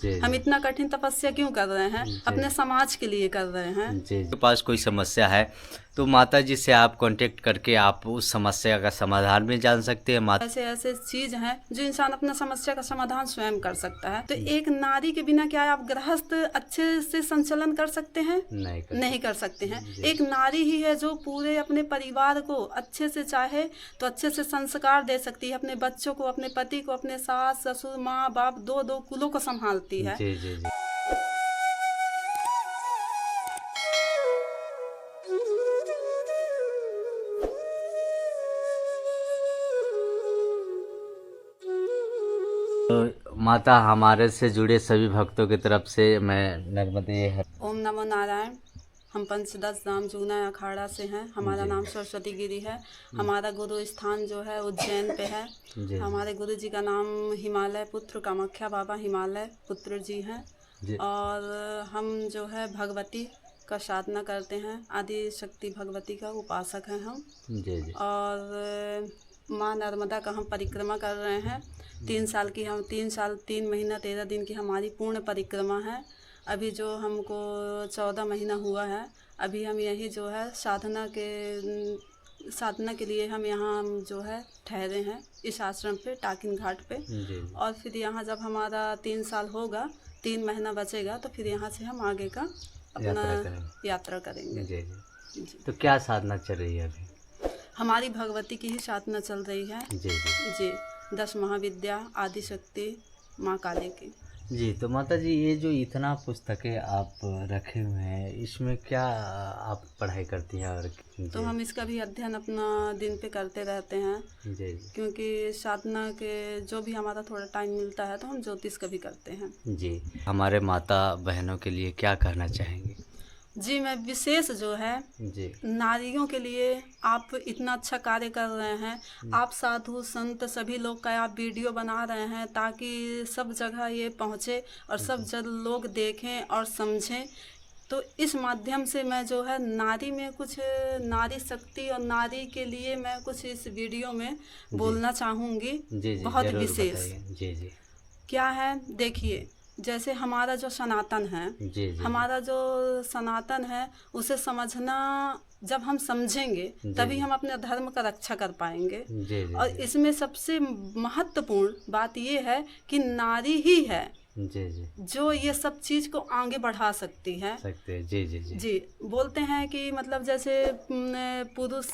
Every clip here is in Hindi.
जी। हम इतना कठिन तपस्या क्यों कर रहे हैं? अपने समाज के लिए कर रहे हैं। जी के पास कोई समस्या है तो माता जी से आप कांटेक्ट करके आप उस समस्या का समाधान भी जान सकते हैं। माता ऐसे ऐसे चीज हैं जो इंसान अपना समस्या का समाधान स्वयं कर सकता है। तो एक नारी के बिना क्या आप गृहस्थ अच्छे से संचालन कर सकते हैं? नहीं कर सकते हैं। एक नारी ही है जो पूरे अपने परिवार को अच्छे से चाहे तो अच्छे से संस्कार दे सकती है, अपने बच्चों को, अपने पति को, अपने सास ससुर माँ बाप, दो दो कुलों को संभालती है। जी जी जी। तो माता, हमारे से जुड़े सभी भक्तों की तरफ से मैं नर्मदे ओम नमो नारायण। हम पंचदश धाम जूना अखाड़ा से हैं। हमारा नाम सरस्वती गिरी है। हमारा गुरु स्थान जो है उज्जैन पे है। हमारे गुरु जी का नाम हिमालय पुत्र कामाख्या बाबा हिमालय पुत्र जी हैं। और हम जो है भगवती का साधना करते हैं। आदि शक्ति भगवती का उपासक हैं हम। और माँ नर्मदा का हम परिक्रमा कर रहे हैं। 3 साल की हम 3 महीना 13 दिन की हमारी पूर्ण परिक्रमा है। अभी जो हमको 14 महीना हुआ है। अभी हम यही जो है साधना के लिए हम यहाँ जो है ठहरे हैं इस आश्रम पे, टाकिन घाट पे। और फिर यहाँ जब हमारा 3 साल होगा, 3 महीना बचेगा, तो फिर यहाँ से हम आगे का अपना यात्रा करेंगे। जी। तो क्या साधना चल रही है अभी? हमारी भगवती की ही साधना चल रही है। जी 10 महाविद्या आदि शक्ति माँ काली की। जी। तो माता जी, ये जो इतना पुस्तकें आप रखे हुए हैं, इसमें क्या आप पढ़ाई करती हैं? और तो हम इसका भी अध्ययन अपना दिन पे करते रहते हैं। जी। क्योंकि साधना के जो भी हमारा थोड़ा टाइम मिलता है तो हम ज्योतिष का भी करते हैं। जी। हमारे माता बहनों के लिए क्या कहना चाहेंगे? जी, मैं विशेष जो है नारियों के लिए आप इतना अच्छा कार्य कर रहे हैं। आप साधु संत सभी लोग का आप वीडियो बना रहे हैं ताकि सब जगह ये पहुँचे और सब लोग देखें और समझें। तो इस माध्यम से मैं जो है नारी में कुछ नारी शक्ति और नारी के लिए मैं कुछ इस वीडियो में बोलना चाहूँगी। बहुत विशेष जी। क्या है, देखिए, जैसे हमारा जो सनातन है, हमारा जो सनातन है उसे समझना, जब हम समझेंगे तभी हम अपने धर्म का रक्षा कर पाएंगे। और इसमें सबसे महत्वपूर्ण बात ये है कि नारी ही है जो ये सब चीज को आगे बढ़ा सकती है। जी। बोलते हैं कि मतलब जैसे पुरुष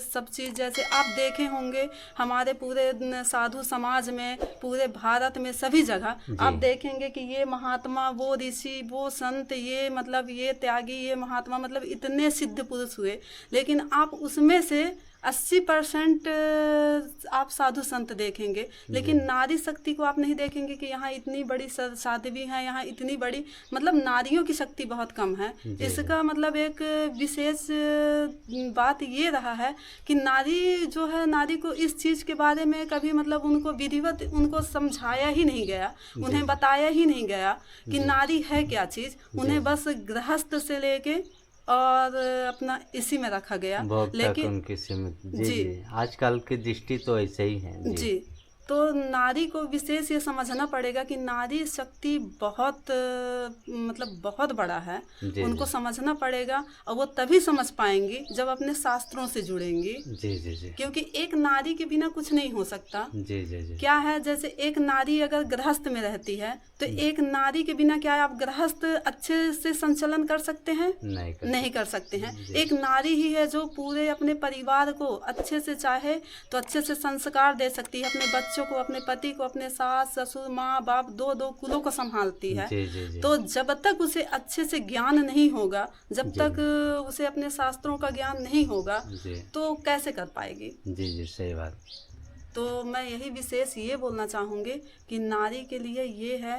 सब चीज, जैसे आप देखे होंगे हमारे पूरे साधु समाज में, पूरे भारत में, सभी जगह आप देखेंगे कि ये महात्मा, वो ऋषि, वो संत, ये मतलब ये त्यागी, ये महात्मा, मतलब इतने सिद्ध पुरुष हुए। लेकिन आप उसमें से 80% आप साधु संत देखेंगे, लेकिन नारी शक्ति को आप नहीं देखेंगे कि यहाँ इतनी बड़ी साध्वी हैं, यहाँ इतनी बड़ी, मतलब नारियों की शक्ति बहुत कम है। इसका मतलब एक विशेष बात ये रहा है कि नारी जो है, नारी को इस चीज़ के बारे में कभी मतलब उनको विधिवत उनको समझाया ही नहीं गया, उन्हें बताया ही नहीं गया कि नारी है क्या चीज़। उन्हें बस गृहस्थ से लेके और अपना इसी में रखा गया। लेकिन उनकी सीमित जी आजकल की दृष्टि तो ऐसे ही है। जी। तो नारी को विशेष ये समझना पड़ेगा कि नारी शक्ति बहुत मतलब बहुत बड़ा है। उनको समझना पड़ेगा और वो तभी समझ पाएंगी जब अपने शास्त्रों से जुड़ेंगी। जी। क्योंकि एक नारी के बिना कुछ नहीं हो सकता। जी। क्या है, जैसे एक नारी अगर गृहस्थ में रहती है तो एक नारी के बिना क्या आप गृहस्थ अच्छे से संचालन कर सकते हैं? नहीं कर सकते हैं। एक नारी ही है जो पूरे अपने परिवार को अच्छे से चाहे तो अच्छे से संस्कार दे सकती है, अपने बच्चों को, अपने पति को, अपने सास ससुर माँ बाप, दो दो कुलों को संभालती है। तो जब तक उसे अच्छे से ज्ञान नहीं होगा, जब तक उसे अपने शास्त्रों का ज्ञान नहीं होगा, तो कैसे कर पाएगी? जी, सही बात। तो मैं यही विशेष ये बोलना चाहूँगी कि नारी के लिए ये है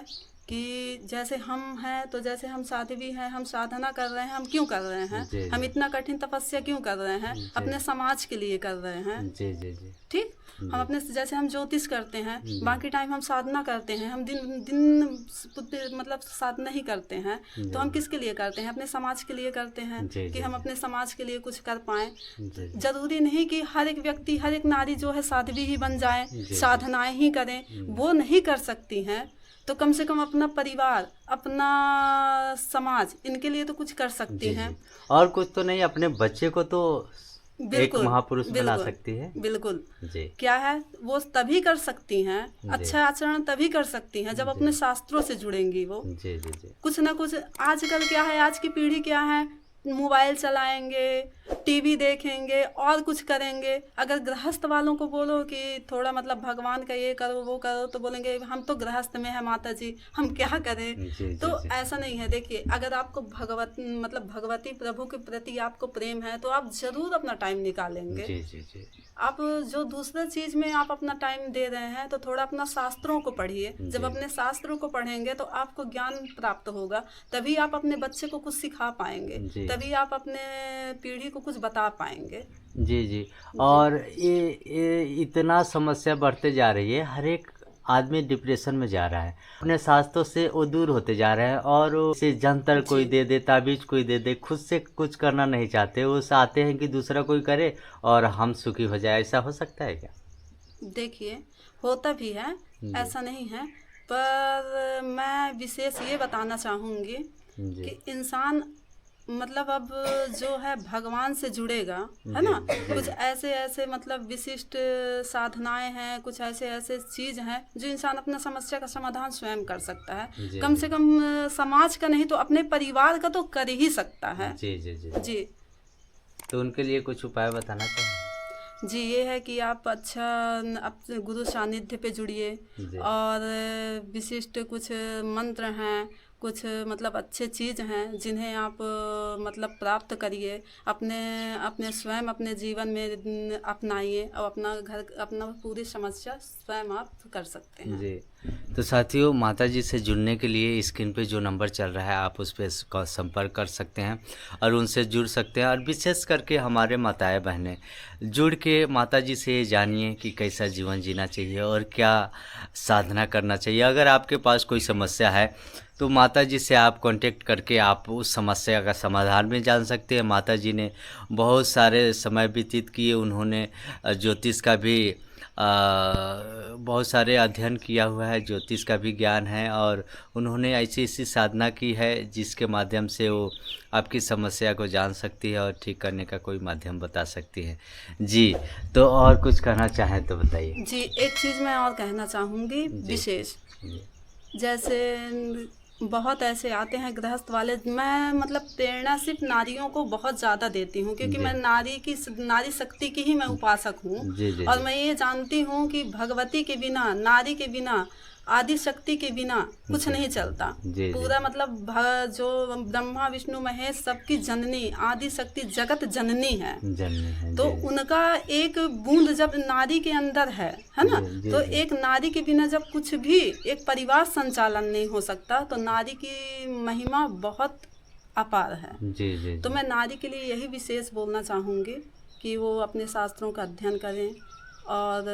कि जैसे हम हैं, तो जैसे हम साध्वी हैं, हम साधना कर रहे हैं, हम क्यों कर रहे हैं? हम इतना कठिन तपस्या क्यों कर रहे हैं? अपने समाज के लिए कर रहे हैं। ठीक, हम अपने जैसे हम ज्योतिष करते हैं, बाकी टाइम हम साधना करते हैं, हम दिन मतलब साधना ही करते हैं। तो हम किसके लिए करते हैं? अपने समाज के लिए करते हैं कि हम अपने समाज के लिए कुछ कर पाएं। जरूरी नहीं कि हर एक व्यक्ति, हर एक नारी जो है साध्वी ही बन जाए, साधनाएं ही करें, वो नहीं कर सकती हैं। तो कम से कम अपना परिवार, अपना समाज, इनके लिए तो कुछ कर सकती जी हैं। जी। और कुछ तो नहीं, अपने बच्चे को तो एक बिल्कुल महापुरुष बना बिल्कुल सकती है। बिल्कुल। जी क्या है, वो तभी कर सकती हैं, जी अच्छा आचरण तभी कर सकती हैं जब जी अपने शास्त्रों से जुड़ेंगी वो। जी जी जी कुछ ना कुछ आजकल क्या है, आज की पीढ़ी क्या है, मोबाइल चलाएंगे, टीवी देखेंगे और कुछ करेंगे। अगर गृहस्थ वालों को बोलो कि थोड़ा मतलब भगवान का ये करो वो करो, तो बोलेंगे हम तो गृहस्थ में है माता जी, हम क्या करें। जी जी तो जी ऐसा नहीं है। देखिए, अगर आपको भगवत मतलब भगवती प्रभु के प्रति आपको प्रेम है तो आप जरूर अपना टाइम निकालेंगे। जी जी जी आप जो दूसरा चीज में आप अपना टाइम दे रहे हैं, तो थोड़ा अपना शास्त्रों को पढ़िए। जब जी अपने शास्त्रों को पढ़ेंगे तो आपको ज्ञान प्राप्त होगा, तभी आप अपने बच्चे को कुछ सिखा पाएंगे, जी तभी आप अपने पीढ़ी को कुछ बता पाएंगे। जी जी। जी और ये इतना समस्या बढ़ते जा रही है, हर एक आदमी डिप्रेशन में जा रहा है, अपने शास्त्रों से वो दूर होते जा रहे हैं, और उसे जंतर कोई जी। दे दे, ताबीज कोई दे दे, खुद से कुछ करना नहीं चाहते, वो चाहते हैं कि दूसरा कोई करे और हम सुखी हो जाए। ऐसा हो सकता है क्या? देखिए, होता भी है, जी ऐसा नहीं है, पर मैं विशेष ये बताना चाहूँगी जी कि इंसान मतलब अब जो है भगवान से जुड़ेगा, है जी ना। जी कुछ ऐसे ऐसे मतलब विशिष्ट साधनाएं हैं, कुछ ऐसे ऐसे चीज हैं जो इंसान अपना समस्या का समाधान स्वयं कर सकता है। जी कम से कम समाज का नहीं तो अपने परिवार का तो कर ही सकता है। जी जी जी। जी तो उनके लिए कुछ उपाय बताना चाहिए। जी। ये है कि आप अच्छा अपने गुरु सानिध्य पे जुड़िए, जी और विशिष्ट कुछ मंत्र हैं, कुछ मतलब अच्छे चीज़ हैं जिन्हें आप मतलब प्राप्त करिए, अपने अपने स्वयं अपने जीवन में अपनाइए, और अपना घर अपना पूरी समस्या स्वयं आप कर सकते हैं। जी। तो साथियों, माता जी से जुड़ने के लिए स्क्रीन पे जो नंबर चल रहा है, आप उस पर संपर्क कर सकते हैं और उनसे जुड़ सकते हैं। और विशेष करके हमारे माताएं बहनें जुड़ के माता जी से जानिए कि कैसा जीवन जीना चाहिए और क्या साधना करना चाहिए। अगर आपके पास कोई समस्या है तो माता जी से आप कांटेक्ट करके आप उस समस्या का समाधान भी जान सकते हैं। माता जी ने बहुत सारे समय व्यतीत किए, उन्होंने ज्योतिष का भी बहुत सारे अध्ययन किया हुआ है, ज्योतिष का भी ज्ञान है, और उन्होंने ऐसी ऐसी साधना की है जिसके माध्यम से वो आपकी समस्या को जान सकती है और ठीक करने का कोई माध्यम बता सकती है। जी, तो और कुछ कहना चाहें तो बताइए। जी, एक चीज़ मैं और कहना चाहूँगी जी विशेष, जी जैसे बहुत ऐसे आते हैं गृहस्थ वाले। मैं मतलब प्रेरणा सिर्फ नारियों को बहुत ज़्यादा देती हूँ, क्योंकि जी मैं नारी शक्ति की ही मैं उपासक हूँ। जी जी और जी मैं ये जानती हूँ कि भगवती के बिना, नारी के बिना, आदि शक्ति के बिना कुछ जी नहीं चलता। जी पूरा मतलब जो ब्रह्मा विष्णु महेश सबकी जननी आदि शक्ति जगत जननी है। जननी है। तो जी उनका एक बूंद जब नारी के अंदर है ना, जी जी तो जी एक नारी के बिना जब कुछ भी एक परिवार संचालन नहीं हो सकता। तो नारी की महिमा बहुत अपार है। जी जी तो जी मैं नारी के लिए यही विशेष बोलना चाहूँगी कि वो अपने शास्त्रों का अध्ययन करें और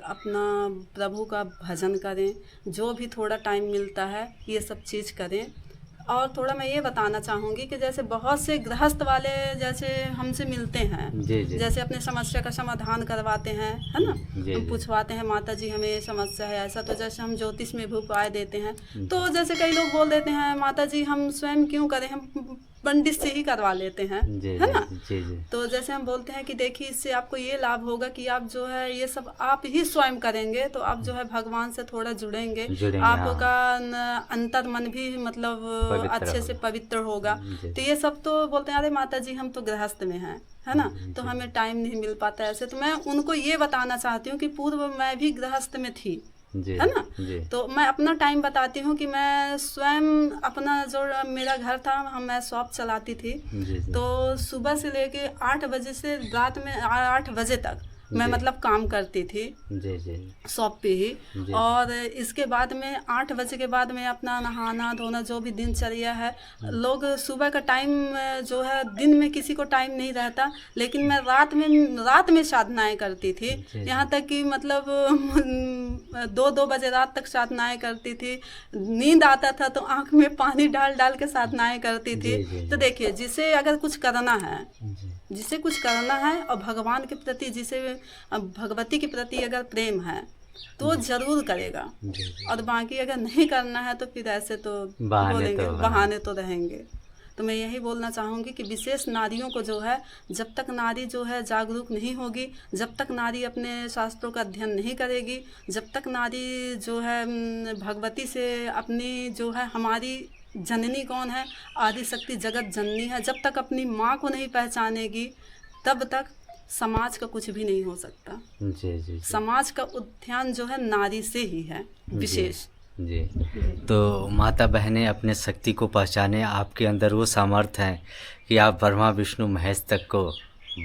अपना प्रभु का भजन करें, जो भी थोड़ा टाइम मिलता है ये सब चीज़ करें। और थोड़ा मैं ये बताना चाहूँगी कि जैसे बहुत से गृहस्थ वाले जैसे हमसे मिलते हैं, जी जी जैसे अपने समस्या का समाधान करवाते हैं, है ना। जी हम जी पूछवाते हैं माता जी हमें ये समस्या है ऐसा, तो जैसे हम ज्योतिष में भी उपाय देते हैं। तो जैसे कई लोग बोल देते हैं माता जी हम स्वयं क्यों करें, हम पंडित से ही करवा लेते हैं, जी है ना। जी जी तो जैसे हम बोलते हैं कि देखिए इससे आपको ये लाभ होगा कि आप जो है ये सब आप ही स्वयं करेंगे, तो आप जो है भगवान से थोड़ा जुड़ेंगे, जुड़ेंगे, हाँ, आपका अंतर मन भी मतलब पवित्र अच्छे से होगा। पवित्र होगा। जी तो ये सब तो बोलते हैं अरे माता जी हम तो गृहस्थ में हैं, है ना, तो जी हमें टाइम नहीं मिल पाता ऐसे। तो मैं उनको ये बताना चाहती हूँ कि पूर्व मैं भी गृहस्थ में थी, जी है ना। जी तो मैं अपना टाइम बताती हूँ कि मैं स्वयं अपना जो मेरा घर था, मैं शॉप चलाती थी। जी जी तो सुबह से लेके 8 बजे से रात में 8 बजे तक मैं जी मतलब काम करती थी जी जी शॉप पे ही। जी और इसके बाद में 8 बजे के बाद में अपना नहाना धोना जो भी दिनचर्या है, लोग सुबह का टाइम जो है, दिन में किसी को टाइम नहीं रहता, लेकिन मैं रात में साधनाएं करती थी। जी यहाँ तक कि मतलब 2 बजे रात तक साधनाएं करती थी। नींद आता था तो आँख में पानी डाल डाल के साधनाएं करती थी। जी जी तो देखिए, जिसे अगर कुछ करना है, जी जिसे कुछ करना है और भगवान के प्रति जिसे भगवती के प्रति अगर प्रेम है, तो जरूर करेगा। जी जी। और बाकी अगर नहीं करना है तो फिर ऐसे तो बहाने बोलेंगे, तो बहाने तो रहेंगे। तो मैं यही बोलना चाहूँगी कि विशेष नारियों को जो है, जब तक नारी जो है जागरूक नहीं होगी, जब तक नारी अपने शास्त्रों का अध्ययन नहीं करेगी, जब तक नारी जो है भगवती से अपनी जो है हमारी जननी कौन है, आदि शक्ति जगत जननी है, जब तक अपनी माँ को नहीं पहचानेगी तब तक समाज का कुछ भी नहीं हो सकता। जी जी जी। समाज का उत्थान जो है नारी से ही है विशेष। जी। तो माता बहनें अपने शक्ति को पहचाने, आपके अंदर वो सामर्थ्य है कि आप ब्रह्मा विष्णु महेश तक को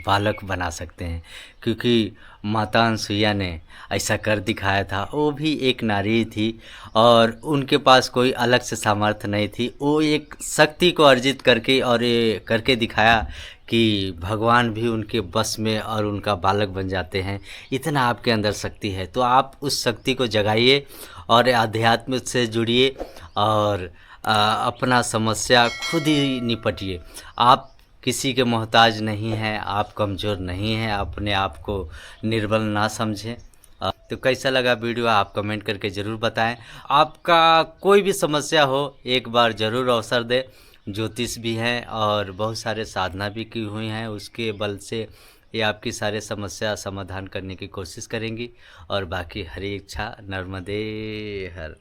बालक बना सकते हैं, क्योंकि माता अनसुईया ने ऐसा कर दिखाया था। वो भी एक नारी थी और उनके पास कोई अलग से सामर्थ्य नहीं थी। वो एक शक्ति को अर्जित करके और ये करके दिखाया कि भगवान भी उनके बस में और उनका बालक बन जाते हैं। इतना आपके अंदर शक्ति है, तो आप उस शक्ति को जगाइए और अध्यात्म से जुड़िए और अपना समस्या खुद ही निपटिए। आप किसी के मोहताज नहीं हैं, आप कमज़ोर नहीं हैं, अपने आप को निर्बल ना समझें। तो कैसा लगा वीडियो आप कमेंट करके ज़रूर बताएं। आपका कोई भी समस्या हो एक बार ज़रूर अवसर दें। ज्योतिष भी हैं और बहुत सारे साधना भी की हुई हैं, उसके बल से ये आपकी सारे समस्या समाधान करने की कोशिश करेंगी। और बाकी हरी इच्छा, नर्मदे हर।